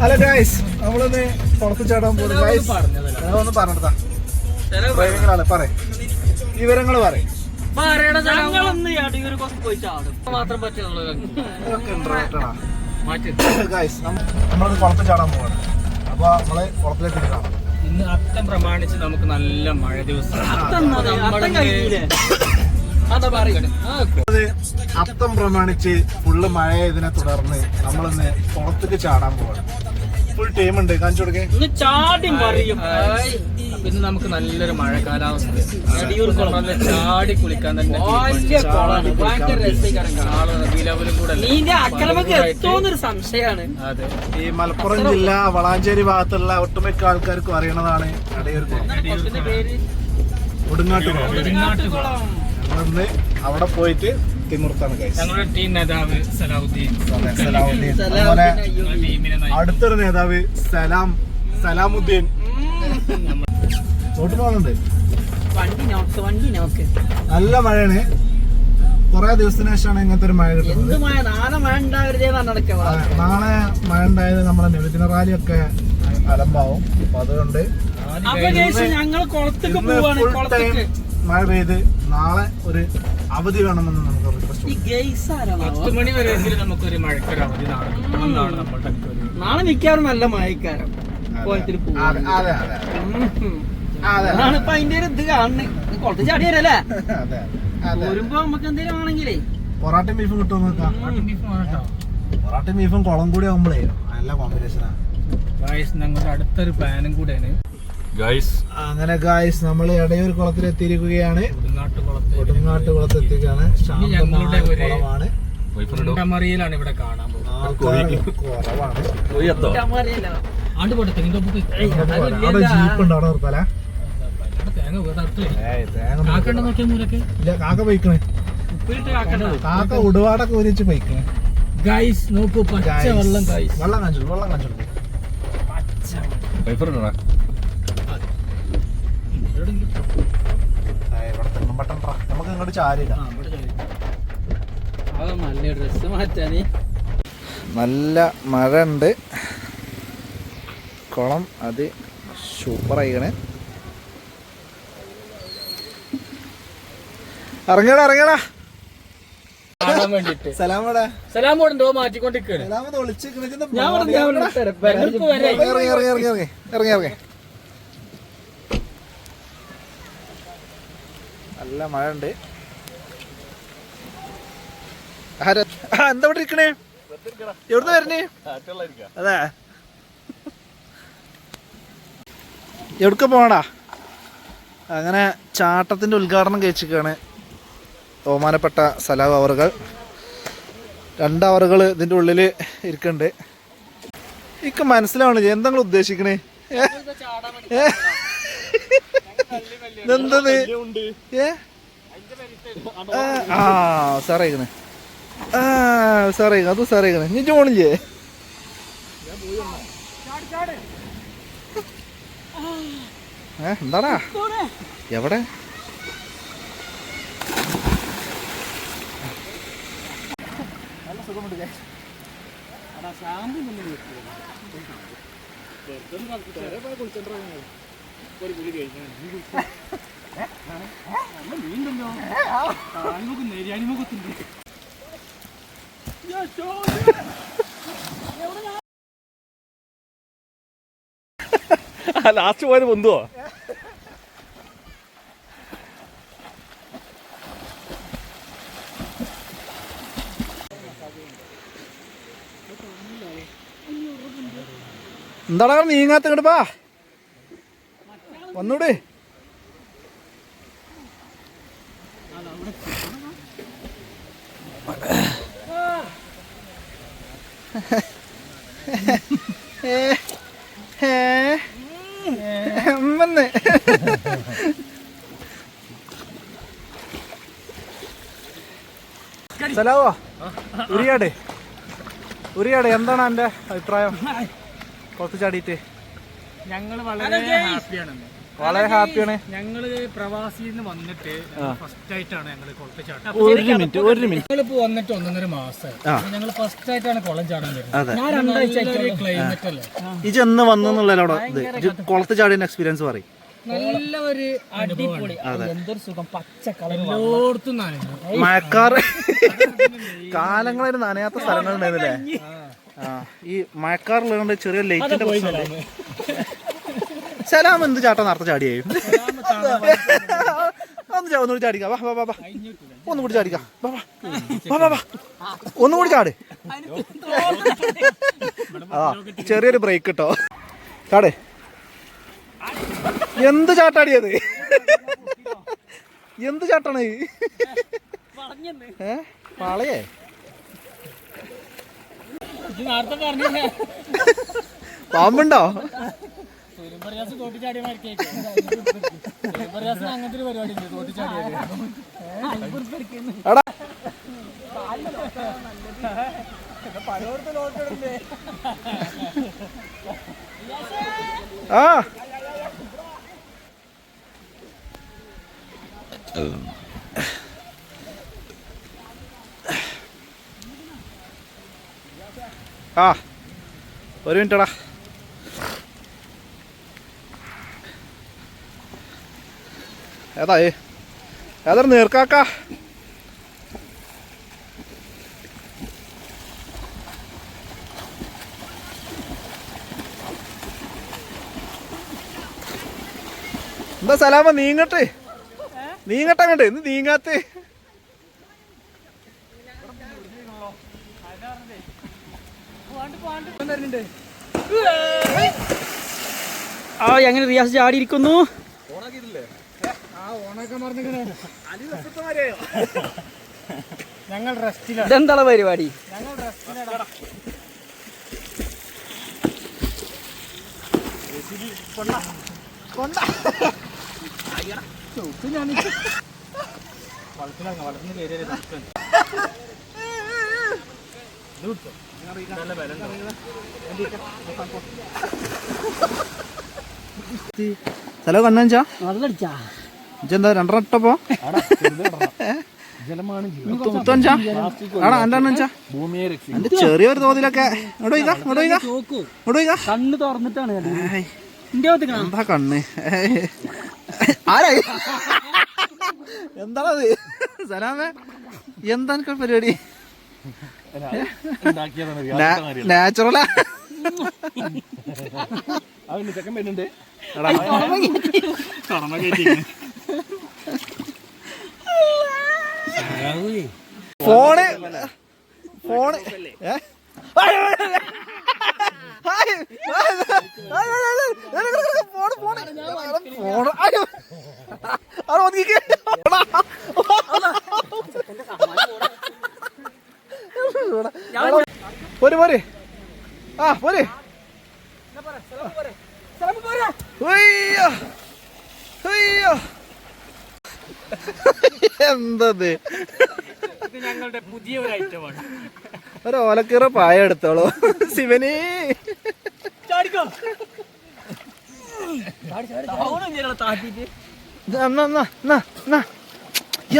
Hello guys, നമ്മളൊന്ന് പുറത്ത് ചാടാൻ പോകുന്നു. ഒന്ന് പറഞ്ഞതാ ഡ്രൈവിങ്ങളാണ്, പറയും വിവരങ്ങൾ പറയും. നമ്മളൊന്ന് കുളത്ത് ചാടാൻ പോവാണ്. അപ്പൊ നമ്മള് കുളത്തിലേക്ക് കാണാം. ഇന്ന് അത്തം പ്രമാണിച്ച് നമുക്ക് നല്ല മഴ ദിവസം. അത്തം പ്രമാണിച്ച് ഫുള്ള് മഴയതിനെ തുടർന്ന് നമ്മളിന്ന് പുറത്തേക്ക് ചാടാൻ പോവാണ്. ഫുൾ ടീം ഉണ്ട്, കാണിച്ചു കൊടുക്കേ. പിന്നെ നമുക്ക് നല്ലൊരു മഴ കാലാവസ്ഥ, ചാടി കുളിക്കാൻ തന്നെ സംശയമാണ്. അതെ, ഈ മലപ്പുറം ജില്ല വളാഞ്ചേരി ഭാഗത്തുള്ള ഒട്ടുമിക്ക ആൾക്കാർക്കും അറിയണതാണ് അടയൂർ കൊടുങ്ങാട്ടുകുളം. ഞങ്ങളിന്ന് അവിടെ പോയിട്ട് തിമിർത്താണ് ഞങ്ങളുടെ ടീം നേതാവ് സലാഹുദ്ദീൻ. അതുപോലെ അടുത്തൊരു നേതാവ് സലാമുദ്ദീൻ. തോട്ടുപാടുണ്ട്, നല്ല മഴയാണ്. കൊറേ ദിവസത്തിന് ശേഷമാണ് ഇങ്ങനത്തെ ഒരു മഴ കിട്ടുന്നത്. നാളെ മഴ ഉണ്ടായത് നമ്മളെ നബിദിന റാലി ഒക്കെ അലമ്പാവും. അപ്പൊ അതുകൊണ്ട് മഴ പെയ്ത് നാളെ ഒരു അവധി വേണമെന്ന് നമുക്ക് റിക്വസ്റ്റ്. 10 മണി വരെ നമുക്കൊരു മഴക്കൊരു അവധി നാളെ നമ്മളുടെ നാളെ മിക്കവാറും നല്ല മഴക്കാരം കോലത്തിൽ അതാണിപ്പോ അതിന്റെ ഒരു ഇത് കാണുന്നത്. കുളത്ത് ചാടി വരല്ലേ വരുമ്പോ നമുക്ക് എന്തെങ്കിലും ആണെങ്കിലേ പൊറാട്ടയും ബീഫും കിട്ടും നോക്കാം. പൊറാട്ടയും ബീഫും കുളം കൂടി ആവുമ്പോഴേ നല്ല കോമ്പിനേഷനാണ്. ഞങ്ങളുടെ അടുത്തൊരു പ്ലാനും കൂടെയാണ്. അങ്ങനെ ഗായ്സ്, നമ്മൾ എടയൂർ കുളത്തിൽ എത്തിയിരിക്കുകയാണ്. കൊടുങ്ങാട്ട് കുളത്ത് എത്തിക്കുകയാണ്. കുളമാണ്, ഇവിടെ കാണാൻ പോകുന്നത്. കുറവാണ്. ജീപ്പുണ്ട് അവിടെ നിർത്താലേ. ഇല്ല, കാക്ക പോയിക്കണേ. കാക്ക ഉടുവാടൊക്കെ ഒരിച്ച് പോയിക്കണേ. ഗൈസ് നോക്കൂ, പച്ച വെള്ളം. വെള്ളം കാണിച്ചു നമുക്ക് ഇങ്ങോട്ട് ചാരില്ല. നല്ല ഡ്രസ് മാറ്റാന് നല്ല മഴ ഉണ്ട്. കുളം അത് സൂപ്പറായിക്കണേ. ഇറങ്ങടാ സലാമോടുണ്ടോ മാറ്റിക്കൊണ്ടിരിക്കുകയാണ്. ഇറങ്ങി നല്ല മഴ ഉണ്ട്. എന്താ ഇവിടെ ഇരിക്കണേ? എവിടുന്ന് വരണേ? അതെ, എവിടക്ക പോണടാ? അങ്ങനെ ചാട്ടത്തിന്റെ ഉദ്ഘാടനം കഴിച്ചിരിക്കുകയാണ് ബഹുമാനപ്പെട്ട സലാം അവറുകൾ. 2 അവറുകൾ ഇതിന്റെ ഉള്ളില് ഇരിക്കണ്ട്. എനിക്ക് മനസ്സിലാവണില്ല എന്താ നിങ്ങൾ ഉദ്ദേശിക്കണേ? എന്തത്? സാറേക്കണേ, അത് സാറേക്കണേ. നീ ചോണില്ലേ? എന്താടാ എവിടെ? ലാസ്റ്റ് പോയത് പൊന്തുവോ? എന്താടാ നീങ്ങാത്ത? ഇങ്ങോട്ട് പാ, വന്നൂടെ. സലാവോ, ഉരിയാട് എന്താണ് എന്റെ അഭിപ്രായം? പുറത്ത് ചാടിയിട്ട് ഞങ്ങൾ വളരെ ഹാപ്പിയാണ്. വളരെ ഹാപ്പിയാണ്. ഞങ്ങള് പ്രവാസിയിൽ നിന്ന് വന്നിട്ട് ഫസ്റ്റ് ആയിട്ടാണ് ഞങ്ങള് കുളത്തിൽ ചാട്ടം. ഒരു മിനിറ്റ് ഞങ്ങളിപ്പോ വന്നിട്ട് 1.5 മാസമായി. ഞങ്ങള് ഫസ്റ്റ് ആയിട്ടാണ് കുളം ചാടാൻ വരുന്നത്. ക്ലൈമറ്റ് അല്ലേ ഇജ് എന്ന് വന്നോടെ കുളത്ത് ചാടിയ എക്സ്പീരിയൻസ് പറയും. നല്ല ഒരു അടിപൊളി എന്തൊരു സുഖം. പച്ച കളർ എല്ലായിടത്തും മഴക്കാറ് കാലങ്ങളിൽ നനയാത്ത സ്ഥലങ്ങളുണ്ടായിരുന്നില്ലേ? ഈ മഴക്കാറുള്ളതുകൊണ്ട് ചെറിയ ലൈറ്റിന്റെ പ്രശ്നം. സലാം എന്ത് ചാട്ടം നേരത്തെ ചാടിയായി? ഒന്നുകൂടി ചാടിക്കാം. ഒന്നുകൂടി ചാടിക്കാം. ഒന്നുകൂടി ചാട്. ചെറിയൊരു ബ്രേക്ക് കിട്ടോ. ചാട്. എന്ത് ചാട്ടാടിയത്? എന്ത് ചാട്ടാണ്? പാളയേ പാമ്പുണ്ടോ? അങ്ങനത്തെ ഒരു പരിപാടി ആ ആ ഒരു മിനിറ്റടാ. ഏതാ നേർക്കാക്ക? എന്താ സലാമ നീങ്ങട്ടെ അങ്ങോട്ട് ഇന്ന് നീങ്ങാത്ത? എങ്ങനെ റിയാസ് ചാടിയിരിക്കുന്നു? ഞങ്ങൾ റെസ്റ്റിലാണ്. ഇതെന്താണ് പരിപാടി? ഞങ്ങൾ റെസ്റ്റിലാണ്. വളർന്ന് കയറിയ നല്ല ബലം. സ്ഥലം കണ്ണാ വെള്ളടിച്ചാ ഇജെന്താ രണ്ടെണ്ണം ഇട്ടപ്പോ മുത്തഞ്ചാ ആടാ അഞ്ചാ എന്റെ ചെറിയൊരു തോതിലൊക്കെ കണ്ണ് തുറന്നിട്ടാണ് എന്താ കണ്ണ് ആരായി എന്താണത് സലാമേ? എന്താ പരിപാടി? നാച്ചുറലാ? ചെക്കൻ വരുന്നുണ്ട്. ഫോണ് പോരെ ആ പോരെ എന്തത്? ഞങ്ങളുടെ പുതിയ ഒരു ഐറ്റമാണ്. ഒരു ഓലക്കീറ പായ എടുത്തോളൂ ശിവനേ.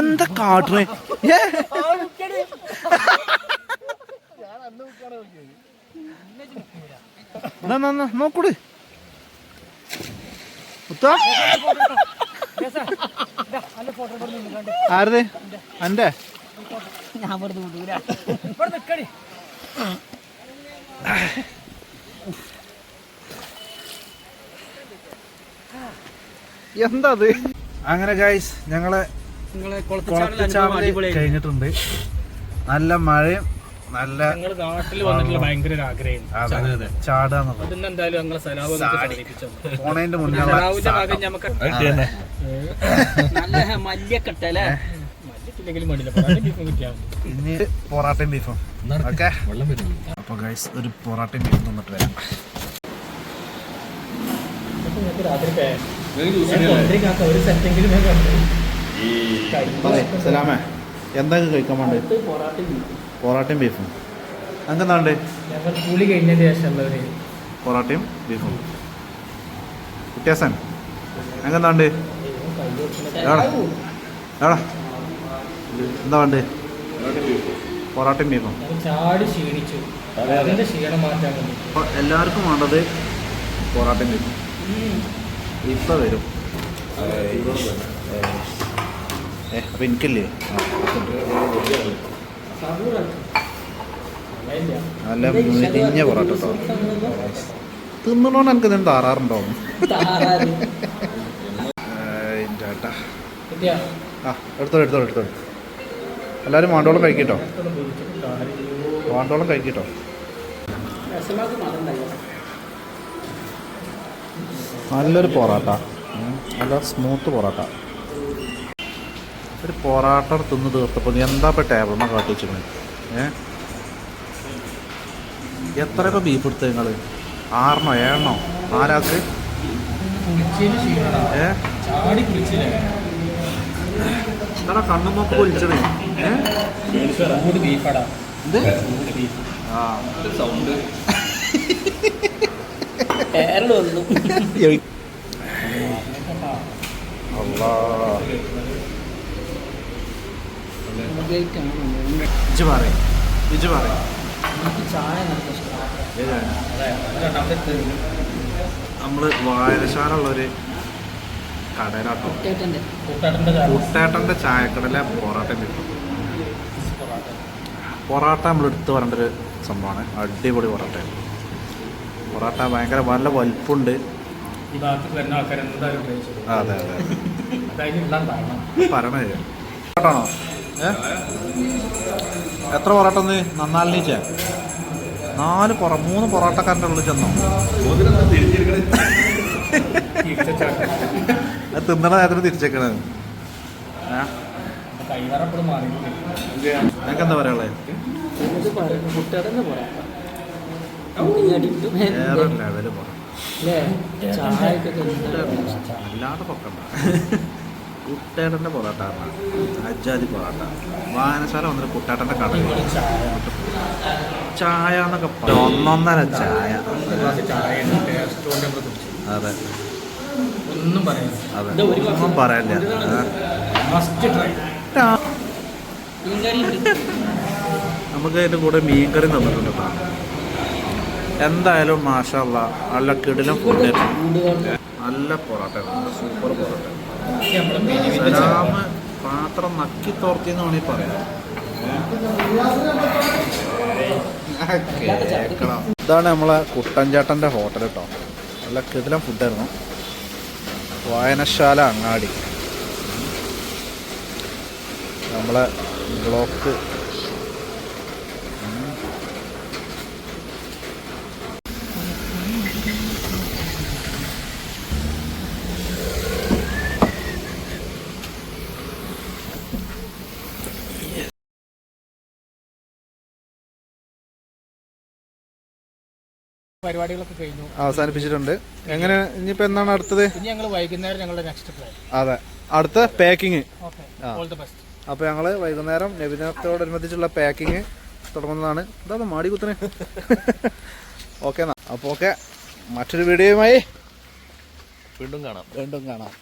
എന്താ കാട്ടണേ? നോക്കൂട് ആരത്? അന്റെ എന്താ അത്? അങ്ങനെ ഗൈസ് ഞങ്ങളെ കഴിഞ്ഞിട്ടുണ്ട്. നല്ല മഴയും നല്ല നാട്ടിൽ വന്നിട്ടുള്ള ഭയങ്കര ഒരു ആഗ്രഹം ചാടാന്നുള്ളത്. എന്തായാലും ഞങ്ങളെ പോണേന്റെ മുന്നേ ഇനി പൊറാട്ടയും ബീഫും. ഓക്കെ അപ്പൊ ഗൈസ് ഒരു പൊറാട്ടയും ബീഫും തിന്നിട്ട് വരാം. സലാമേ എന്തൊക്കെ കഴിക്കാൻ വേണ്ടത്? പൊറാട്ടയും ബീഫും. എന്തെന്നാണ്ട് കൂലി കഴിഞ്ഞതിന് ശേഷം പൊറാട്ടയും ബീഫും വ്യത്യാസം എങ്ങനെന്താണ്ട് എടാ എന്താ വേണ്ടേ? പൊറോട്ടയും ബീഫും. ചാടി ക്ഷീണിച്ചു, അതിന്റെ ക്ഷീണം മാറ്റാൻ വേണ്ടി അപ്പോൾ എല്ലാവർക്കും വേണ്ടത് പൊറോട്ടയും ബീഫും. ഇപ്പം വരും. അപ്പം എനിക്കല്ലേ നല്ല മുരിഞ്ഞ പൊറോട്ട കേട്ടോ. തിന്നണോണ്ട് എനിക്ക് ഇതിന് താറാറുണ്ടോ? ചേട്ടാ ആ എടുത്തോളൂ. എല്ലാവരും വാണ്ടോളം കഴിക്കട്ടോ, വാണ്ടോളം കഴിക്കട്ടോ. നല്ലൊരു പൊറോട്ട, നല്ല സ്മൂത്ത് പൊറോട്ട. ഒരു പൊറോട്ട തിന്ന് തീർത്തപ്പോൾ എന്താ ഇപ്പോൾ ടേബിളിൽ കാട്ടി വെച്ചിരുന്നത്? എത്രയൊക്കെ ബീഫ് എടുത്ത് നിങ്ങൾ? 6 7 ആരാക്ക്? എന്താ കണ്ണും നോക്ക് പൊലിച്ചത്? നമ്മള് വായനശാല ഉള്ളൊരു കടയിലാട്ടോ, കുട്ടേട്ടൻ്റെ ചായക്കടയിലെ പൊറോട്ട കിട്ടും. പൊറോട്ട നമ്മൾ എടുത്ത് പറയേണ്ടൊരു സംഭവമാണ്. അടിപൊളി പൊറോട്ടയാണ്. പൊറോട്ട ഭയങ്കര നല്ല വലുപ്പുണ്ട്. അതെ പറയണേ പൊറോട്ടാണോ? എത്ര പൊറോട്ട ഒന്ന് നന്നാലിനീച്ച? 3 പൊറോട്ടക്കാരൻ്റെ ഉള്ളിൽ ചെന്നോ? അത് തിന്നണ നേരത്തിന് തിരിച്ചേക്കണത്. നിനക്ക് എന്താ പറയാനുള്ളത്? വേറെ ലെവല് പൊറോട്ട അല്ലാതെ പൊക്കണ്ട. കുട്ടേട്ടൻ്റെ പൊറോട്ട, അജാതി പൊറോട്ട. വായനശാല വന്നിട്ട് കുട്ടേട്ടൻ്റെ കട ചായ എന്നൊക്കെ 1.5 ചായ. അതെ ഒന്നും പറയാം. അതെ ഒന്നും പറയാനില്ല. നമുക്ക് അതിൻ്റെ കൂടെ മീൻകറി തന്നിട്ടുണ്ട് കേട്ടോ. എന്തായാലും മാഷാ അല്ലാഹ് നല്ല കിടിലം ഫുഡ്, നല്ല പൊറോട്ട, സൂപ്പർ പൊറോട്ട. സലാമ് പാത്രം നക്കി തോർത്തിന്ന് വേണമെങ്കിൽ പറയാം. ഇതാണ് നമ്മളെ കുട്ടൻചേട്ടൻ്റെ ഹോട്ടൽ കേട്ടോ. നല്ല കിടിലം ഫുഡായിരുന്നു. വായനശാല അങ്ങാടി, നമ്മളെ ബ്ലോക്ക്. പരിപാടികളൊക്കെ കഴിഞ്ഞു, അവസാനിപ്പിച്ചിട്ടുണ്ട്. എങ്ങനെ ഇനിയിപ്പോൾ എന്നാണ് അടുത്തത്? ഇനി ഞങ്ങൾ വൈകുന്നേരം ഞങ്ങളുടെ നെക്സ്റ്റ് പ്ലാൻ. അതെ, അടുത്ത പാക്കിങ്. All the best. അപ്പോൾ ഞങ്ങൾ വൈകുന്നേരം നബിദിനത്തോടനുബന്ധിച്ചുള്ള പാക്കിങ് തുടങ്ങുന്നതാണ്. എന്താ മാടി കുത്തനെ? ഓക്കെ എന്നാൽ. അപ്പോൾ ഓക്കെ, മറ്റൊരു വീഡിയോയുമായി വീണ്ടും കാണാം.